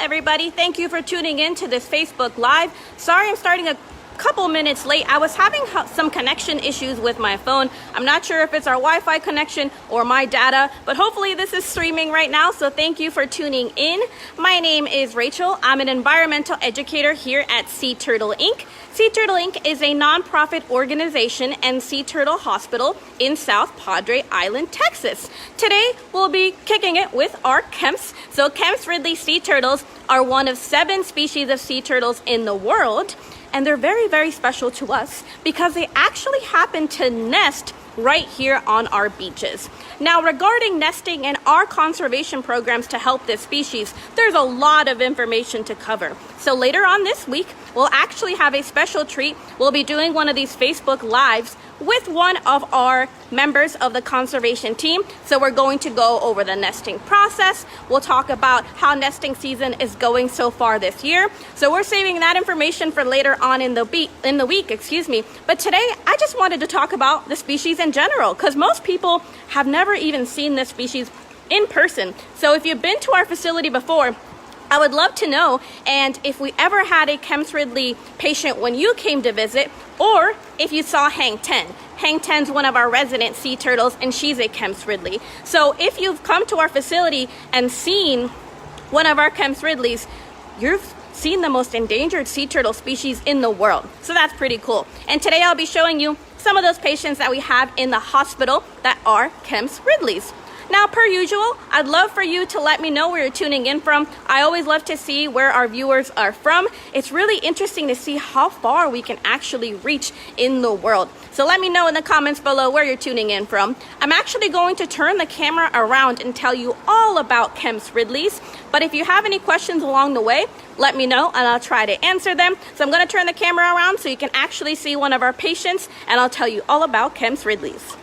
everybody. Thank you for tuning in to this Facebook Live. Sorry I'm starting a couple minutes late. I was having some connection issues with my phone. I'm not sure if it's our Wi-Fi connection or my data, but hopefully this is streaming right now, so thank you for tuning in. My name is Rachel. I'm an environmental educator here at Sea Turtle Inc. Sea Turtle Inc. is a nonprofit organization and Sea Turtle Hospital in South Padre Island, Texas. Today, we'll be kicking it with our Kemps. So Kemps Ridleys sea turtles are one of 7 species of sea turtles in the world, and they're very, very special to us because they actually happen to nest right here on our beaches. Now, regarding nesting and our conservation programs to help this species, there's a lot of information to cover. So later on this week, we'll actually have a special treat. We'll be doing one of these Facebook Lives with one of our members of the conservation team. So we're going to go over the nesting process. We'll talk about how nesting season is going so far this year. So we're saving that information for later on in the week, But today, I just wanted to talk about the species in general, because most people have never even seen this species in person. So if you've been to our facility before, I would love to know, and if we ever had a Kemps Ridley patient when you came to visit, or if you saw Hang 10. Hang 10's one of our resident sea turtles, and she's a Kemps Ridley. So if you've come to our facility and seen one of our Kemps Ridleys, you've seen the most endangered sea turtle species in the world. So that's pretty cool. And today I'll be showing you some of those patients that we have in the hospital that are Kemps Ridleys. Now, per usual, I'd love for you to let me know where you're tuning in from. I always love to see where our viewers are from. It's really interesting to see how far we can actually reach in the world. So let me know in the comments below where you're tuning in from. I'm actually going to turn the camera around and tell you all about Kemps Ridleys. But if you have any questions along the way, let me know and I'll try to answer them. So I'm going to turn the camera around so you can actually see one of our patients, and I'll tell you all about Kemps Ridleys.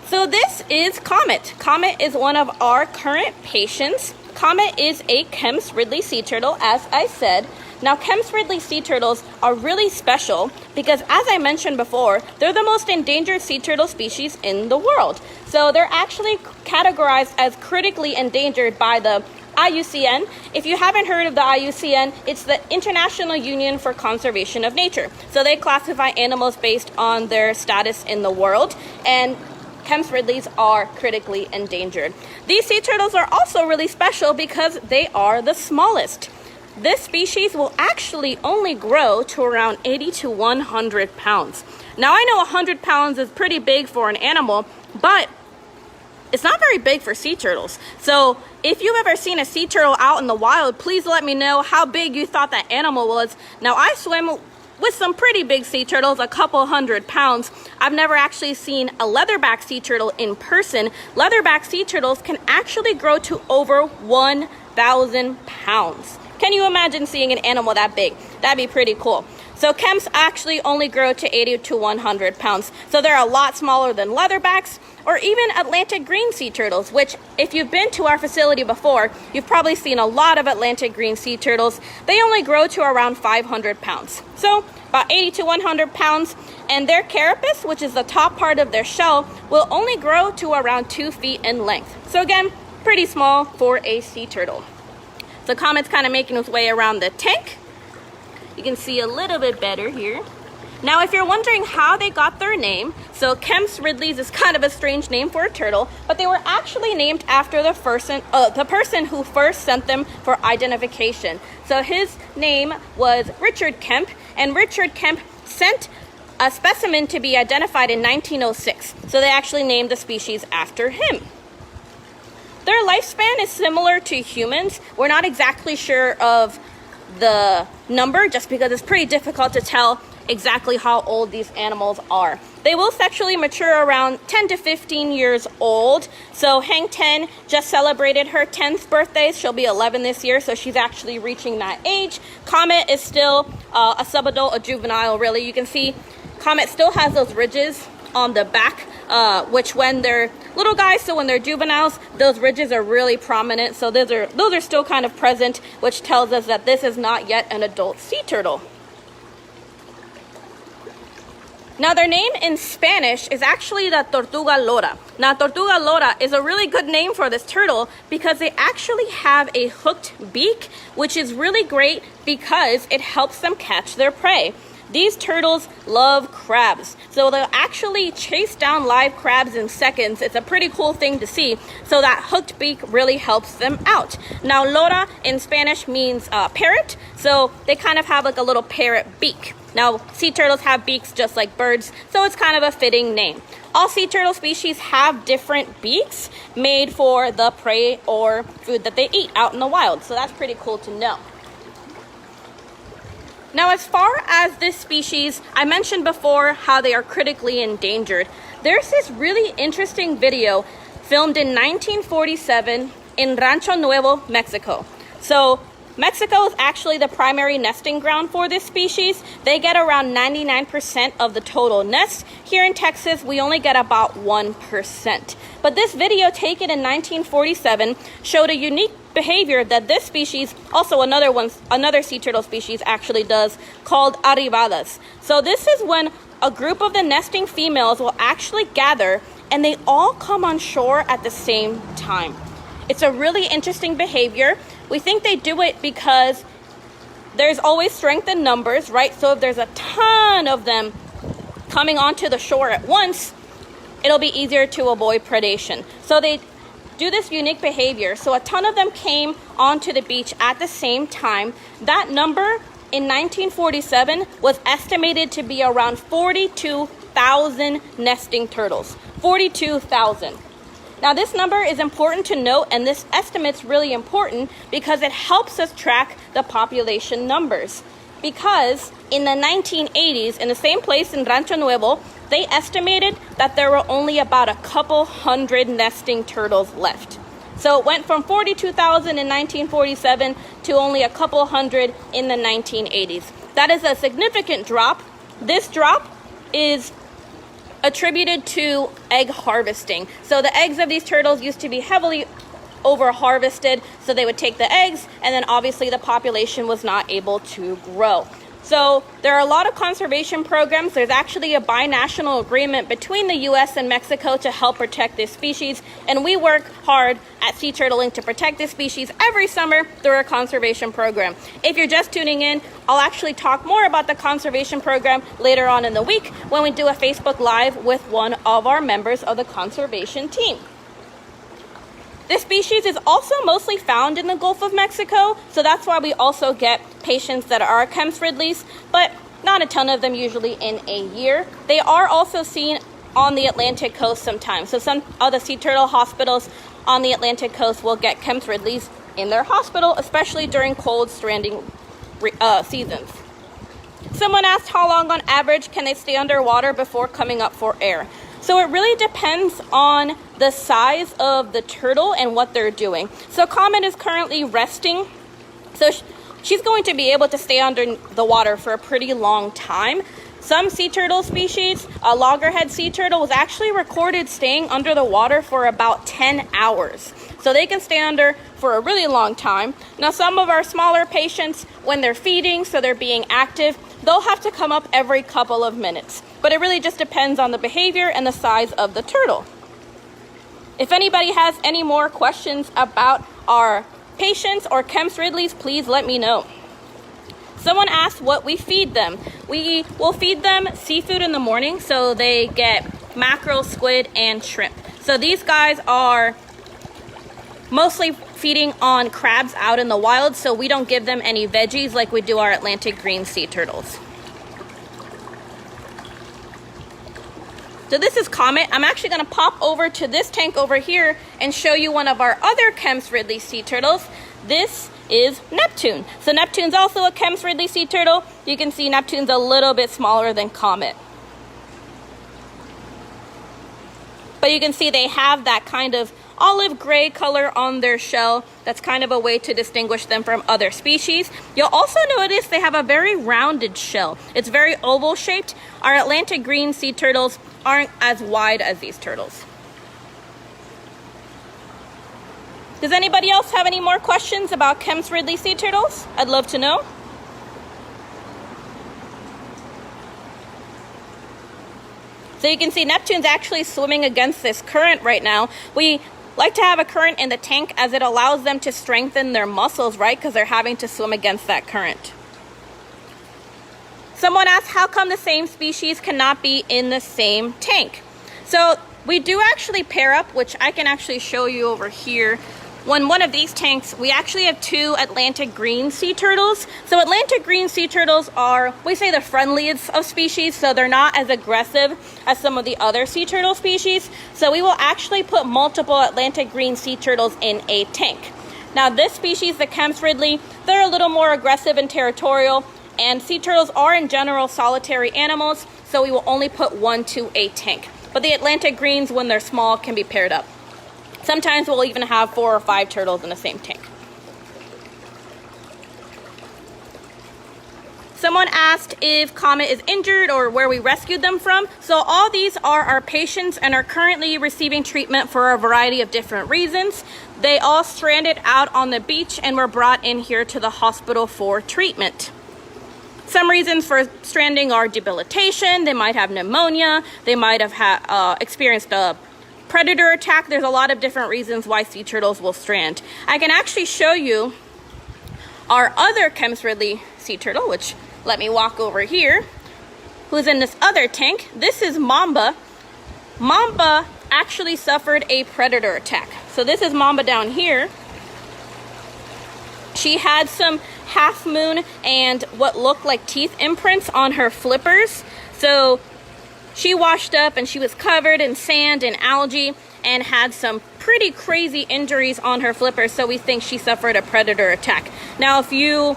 So this is Comet. Comet is one of our current patients. Comet is a Kemps Ridley sea turtle, as I said. Now, Kemps Ridley sea turtles are really special because, as I mentioned before, they're the most endangered sea turtle species in the world. So they're actually categorized as critically endangered by the IUCN. If you haven't heard of the IUCN, it's the International Union for Conservation of Nature. So they classify animals based on their status in the world, and Kemps Ridleys are critically endangered. These sea turtles are also really special because they are the smallest. This species will actually only grow to around 80 to 100 pounds. Now, I know 100 pounds is pretty big for an animal, but it's not very big for sea turtles. So if you've ever seen a sea turtle out in the wild, please let me know how big you thought that animal was. Now, I swim with some pretty big sea turtles, a couple 100 pounds. I've never actually seen a leatherback sea turtle in person. Leatherback sea turtles can actually grow to over 1,000 pounds. Can you imagine seeing an animal that big? That'd be pretty cool. So Kemps actually only grow to 80 to 100 pounds. So they're a lot smaller than leatherbacks or even Atlantic green sea turtles, which if you've been to our facility before, you've probably seen a lot of Atlantic green sea turtles. They only grow to around 500 pounds. So about 80 to 100 pounds. And their carapace, which is the top part of their shell, will only grow to around 2 feet in length. So again, pretty small for a sea turtle. So Comet's kind of making his way around the tank. You can see a little bit better here. Now, if you're wondering how they got their name, so Kemps Ridleys is kind of a strange name for a turtle, but they were actually named after the person who first sent them for identification. So his name was Richard Kemp, and Richard Kemp sent a specimen to be identified in 1906. So they actually named the species after him. Their lifespan is similar to humans. We're not exactly sure of the number just because it's pretty difficult to tell exactly how old these animals are. They will sexually mature around 10 to 15 years old. So Hang 10 just celebrated her 10th birthday. She'll be 11 this year, so she's actually reaching that age. Comet is still a subadult, a juvenile, really. You can see Comet still has those ridges on the back, which when they're little guys, so when they're juveniles, those ridges are really prominent. So those are still kind of present, which tells us that this is not yet an adult sea turtle. Now their name in Spanish is actually the Tortuga Lora. Now Tortuga Lora is a really good name for this turtle because they actually have a hooked beak, which is really great because it helps them catch their prey. These turtles love crabs, so they'll actually chase down live crabs in seconds. It's a pretty cool thing to see, so that hooked beak really helps them out. Now, lora in Spanish means parrot, so they kind of have like a little parrot beak. Now, sea turtles have beaks just like birds, so it's kind of a fitting name. All sea turtle species have different beaks made for the prey or food that they eat out in the wild, so that's pretty cool to know. Now, as far as this species, I mentioned before how they are critically endangered. There's this really interesting video filmed in 1947 in Rancho Nuevo, Mexico. So Mexico is actually the primary nesting ground for this species. They get around 99% of the total nest. Here in Texas, we only get about 1%. But this video taken in 1947 showed a unique behavior that this species, also another sea turtle species actually does, called arribadas. So this is when a group of the nesting females will actually gather and they all come on shore at the same time. It's a really interesting behavior. We think they do it because there's always strength in numbers, right? So if there's a ton of them coming onto the shore at once, it'll be easier to avoid predation. So they do this unique behavior. So a ton of them came onto the beach at the same time. That number in 1947 was estimated to be around 42,000 nesting turtles. 42,000. Now this number is important to note, and this estimate's really important because it helps us track the population numbers. Because in the 1980s, in the same place in Rancho Nuevo, they estimated that there were only about a couple hundred nesting turtles left. So it went from 42,000 in 1947 to only a couple hundred in the 1980s. That is a significant drop. This drop is attributed to egg harvesting. So the eggs of these turtles used to be heavily over harvested, so they would take the eggs, and then obviously the population was not able to grow. So there are a lot of conservation programs. There's actually a binational agreement between the US and Mexico to help protect this species, and we work hard at Sea Turtling to protect this species every summer through our conservation program. If you're just tuning in, I'll actually talk more about the conservation program later on in the week when we do a Facebook Live with one of our members of the conservation team. This species is also mostly found in the Gulf of Mexico, so that's why we also get patients that are Kemps Ridleys, but not a ton of them usually in a year. They are also seen on the Atlantic coast sometimes. So some of the sea turtle hospitals on the Atlantic coast will get Kemps Ridleys in their hospital, especially during cold stranding seasons. Someone asked how long on average can they stay underwater before coming up for air. So it really depends on the size of the turtle and what they're doing. So Comet is currently resting. So she's going to be able to stay under the water for a pretty long time. Some sea turtle species, a loggerhead sea turtle, was actually recorded staying under the water for about 10 hours. So they can stay under for a really long time. Now some of our smaller patients, when they're feeding, so they're being active, they'll have to come up every couple of minutes. But it really just depends on the behavior and the size of the turtle. If anybody has any more questions about our patients or Kemps Ridleys, please let me know. Someone asked what we feed them. We will feed them seafood in the morning, so they get mackerel, squid, and shrimp. So these guys are mostly feeding on crabs out in the wild, so we don't give them any veggies like we do our Atlantic green sea turtles. So this is Comet. I'm actually going to pop over to this tank over here and show you one of our other Kemps Ridley sea turtles. This is Neptune. So Neptune's also a Kemps Ridley sea turtle. You can see Neptune's a little bit smaller than Comet. But you can see they have that kind of olive gray color on their shell. That's kind of a way to distinguish them from other species. You'll also notice they have a very rounded shell. It's very oval shaped. Our Atlantic green sea turtles aren't as wide as these turtles. Does anybody else have any more questions about Kemps Ridley sea turtles? I'd love to know. So you can see Neptune's actually swimming against this current right now. We like to have a current in the tank as it allows them to strengthen their muscles, right? Because they're having to swim against that current. Someone asked, how come the same species cannot be in the same tank? So we do actually pair up, which I can actually show you over here. When one of these tanks, we actually have two Atlantic green sea turtles. So Atlantic green sea turtles are, we say, the friendliest of species, so they're not as aggressive as some of the other sea turtle species. So we will actually put multiple Atlantic green sea turtles in a tank. Now this species, the Kemps Ridley, they're a little more aggressive and territorial, and sea turtles are in general solitary animals, so we will only put one to a tank. But the Atlantic greens, when they're small, can be paired up. Sometimes we'll even have 4 or 5 turtles in the same tank. Someone asked if Comet is injured or where we rescued them from. So all these are our patients and are currently receiving treatment for a variety of different reasons. They all stranded out on the beach and were brought in here to the hospital for treatment. Some reasons for stranding are debilitation. They might have pneumonia. They might have experienced a predator attack. There's a lot of different reasons why sea turtles will strand. I can actually show you our other Kemps Ridley sea turtle, which let me walk over here, who's in this other tank. This is Mamba. Mamba actually suffered a predator attack. So this is Mamba down here. She had some half moon and what looked like teeth imprints on her flippers. So she washed up and she was covered in sand and algae and had some pretty crazy injuries on her flippers. So we think she suffered a predator attack. Now, if you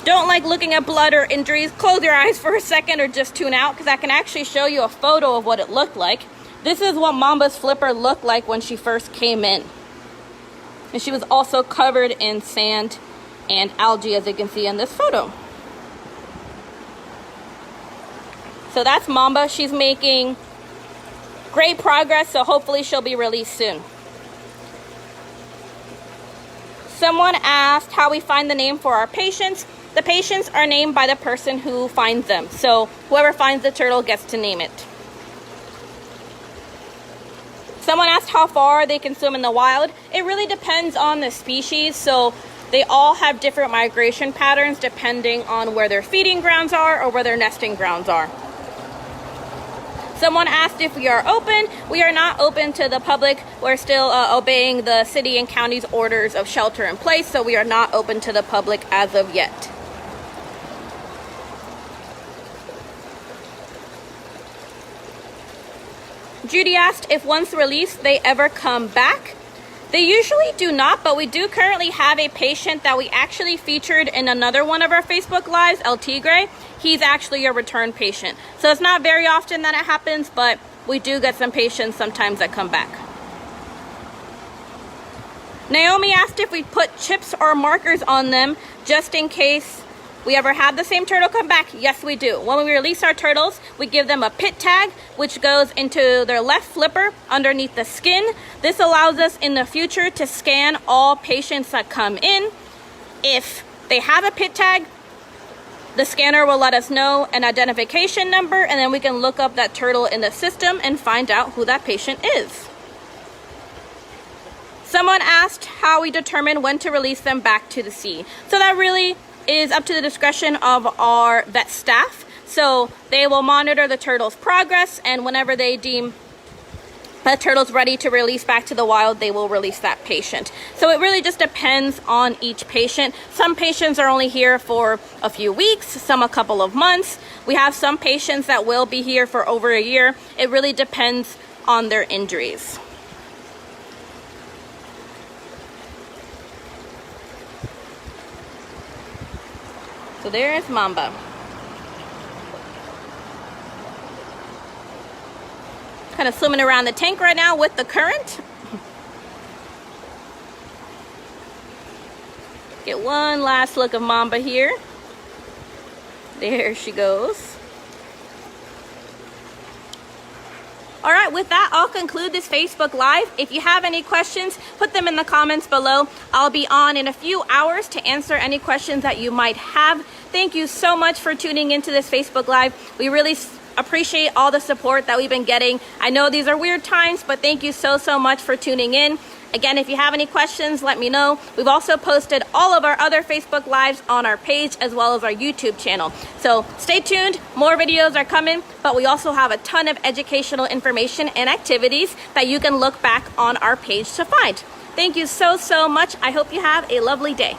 don't like looking at blood or injuries, close your eyes for a second or just tune out, because I can actually show you a photo of what it looked like. This is what Mamba's flipper looked like when she first came in. And she was also covered in sand and algae, as you can see in this photo. So that's Mamba. She's making great progress, so hopefully she'll be released soon. Someone asked how we find the name for our patients. The patients are named by the person who finds them. So whoever finds the turtle gets to name it. Someone asked how far they can swim in the wild. It really depends on the species. So they all have different migration patterns depending on where their feeding grounds are or where their nesting grounds are. Someone asked if we are open. We are not open to the public. We're still obeying the city and county's orders of shelter in place, so we are not open to the public as of yet. Judy asked if once released, they ever come back. They usually do not, but we do currently have a patient that we actually featured in another one of our Facebook Lives, El Tigre. He's actually a return patient. So it's not very often that it happens, but we do get some patients sometimes that come back. Naomi asked if we put chips or markers on them just in case we ever have the same turtle come back. Yes, we do. When we release our turtles, we give them a pit tag, which goes into their left flipper underneath the skin. This allows us in the future to scan all patients that come in. If they have a pit tag, the scanner will let us know an identification number, and then we can look up that turtle in the system and find out who that patient is. Someone asked how we determine when to release them back to the sea. So that really is up to the discretion of our vet staff. So they will monitor the turtle's progress, and whenever they deem the turtle's ready to release back to the wild, they will release that patient. So it really just depends on each patient. Some patients are only here for a few weeks, some a couple of months. We have some patients that will be here for over a year. It really depends on their injuries. So there's Mamba. Kind of swimming around the tank right now with the current. Get one last look of Mamba here. There she goes. All right, with that, I'll conclude this Facebook Live. If you have any questions, put them in the comments below. I'll be on in a few hours to answer any questions that you might have. Thank you so much for tuning into this Facebook Live. We really appreciate all the support that we've been getting. I know these are weird times, but thank you so much for tuning in. Again, if you have any questions, let me know. We've also posted all of our other Facebook Lives on our page as well as our YouTube channel. So stay tuned, more videos are coming, but we also have a ton of educational information and activities that you can look back on our page to find. Thank you so much. I hope you have a lovely day.